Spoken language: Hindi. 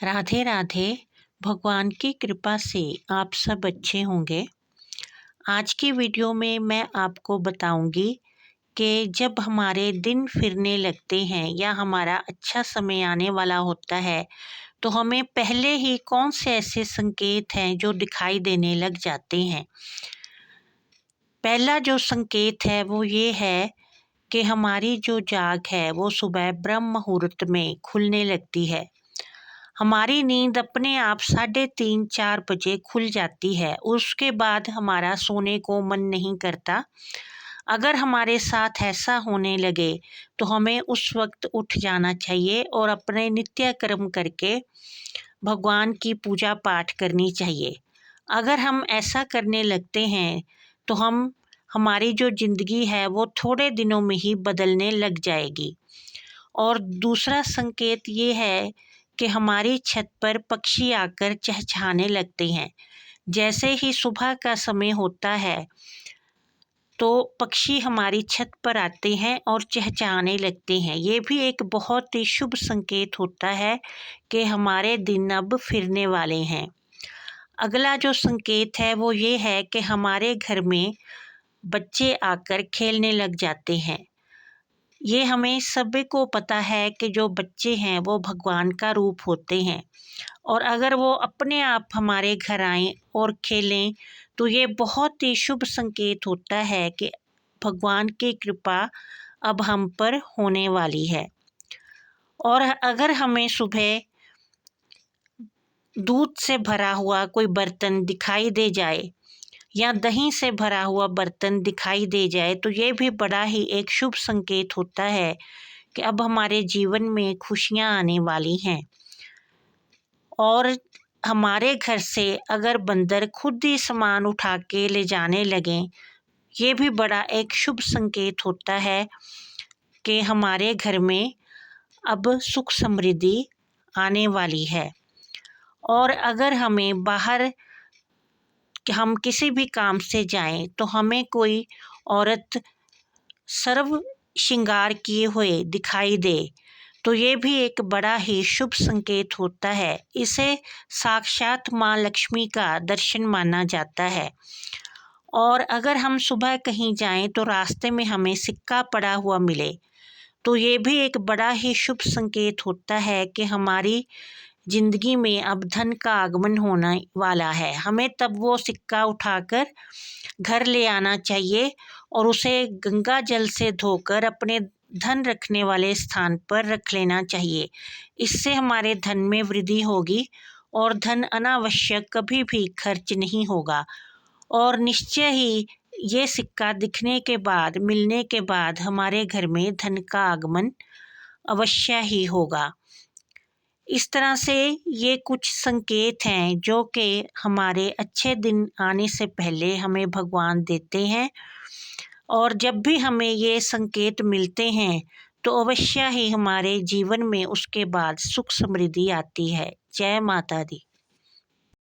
राधे राधे। भगवान की कृपा से आप सब अच्छे होंगे। आज की वीडियो में मैं आपको बताऊंगी कि जब हमारे दिन फिरने लगते हैं या हमारा अच्छा समय आने वाला होता है तो हमें पहले ही कौन से ऐसे संकेत हैं जो दिखाई देने लग जाते हैं। पहला जो संकेत है वो ये है कि हमारी जो जाग है वो सुबह ब्रह्म मुहूर्त में खुलने लगती है। हमारी नींद अपने आप 3:30-4 बजे खुल जाती है। उसके बाद हमारा सोने को मन नहीं करता। अगर हमारे साथ ऐसा होने लगे तो हमें उस वक्त उठ जाना चाहिए और अपने नित्य कर्म करके भगवान की पूजा पाठ करनी चाहिए। अगर हम ऐसा करने लगते हैं तो हमारी जो ज़िंदगी है वो थोड़े दिनों में ही बदलने लग जाएगी। और दूसरा संकेत ये है कि हमारी छत पर पक्षी आकर चहचहाने लगते हैं। जैसे ही सुबह का समय होता है तो पक्षी हमारी छत पर आते हैं और चहचहाने लगते हैं। ये भी एक बहुत ही शुभ संकेत होता है कि हमारे दिन अब फिरने वाले हैं। अगला जो संकेत है वो ये है कि हमारे घर में बच्चे आकर खेलने लग जाते हैं। ये हमें सभी को पता है कि जो बच्चे हैं वो भगवान का रूप होते हैं और अगर वो अपने आप हमारे घर आएं और खेलें तो ये बहुत ही शुभ संकेत होता है कि भगवान की कृपा अब हम पर होने वाली है। और अगर हमें सुबह दूध से भरा हुआ कोई बर्तन दिखाई दे जाए या दही से भरा हुआ बर्तन दिखाई दे जाए तो ये भी बड़ा ही एक शुभ संकेत होता है कि अब हमारे जीवन में खुशियाँ आने वाली हैं। और हमारे घर से अगर बंदर खुद ही सामान उठा के ले जाने लगें, ये भी बड़ा एक शुभ संकेत होता है कि हमारे घर में अब सुख समृद्धि आने वाली है। और अगर हमें बाहर हम किसी भी काम से जाएं तो हमें कोई औरत सर्व श्रृंगार किए हुए दिखाई दे तो ये भी एक बड़ा ही शुभ संकेत होता है। इसे साक्षात माँ लक्ष्मी का दर्शन माना जाता है। और अगर हम सुबह कहीं जाएं तो रास्ते में हमें सिक्का पड़ा हुआ मिले तो ये भी एक बड़ा ही शुभ संकेत होता है कि हमारी ज़िंदगी में अब धन का आगमन होने वाला है। हमें तब वो सिक्का उठाकर घर ले आना चाहिए और उसे गंगा जल से धोकर अपने धन रखने वाले स्थान पर रख लेना चाहिए। इससे हमारे धन में वृद्धि होगी और धन अनावश्यक कभी भी खर्च नहीं होगा। और निश्चय ही ये सिक्का दिखने के बाद मिलने के बाद हमारे घर में धन का आगमन अवश्य ही होगा। इस तरह से ये कुछ संकेत हैं जो कि हमारे अच्छे दिन आने से पहले हमें भगवान देते हैं। और जब भी हमें ये संकेत मिलते हैं तो अवश्य ही हमारे जीवन में उसके बाद सुख समृद्धि आती है। जय माता दी।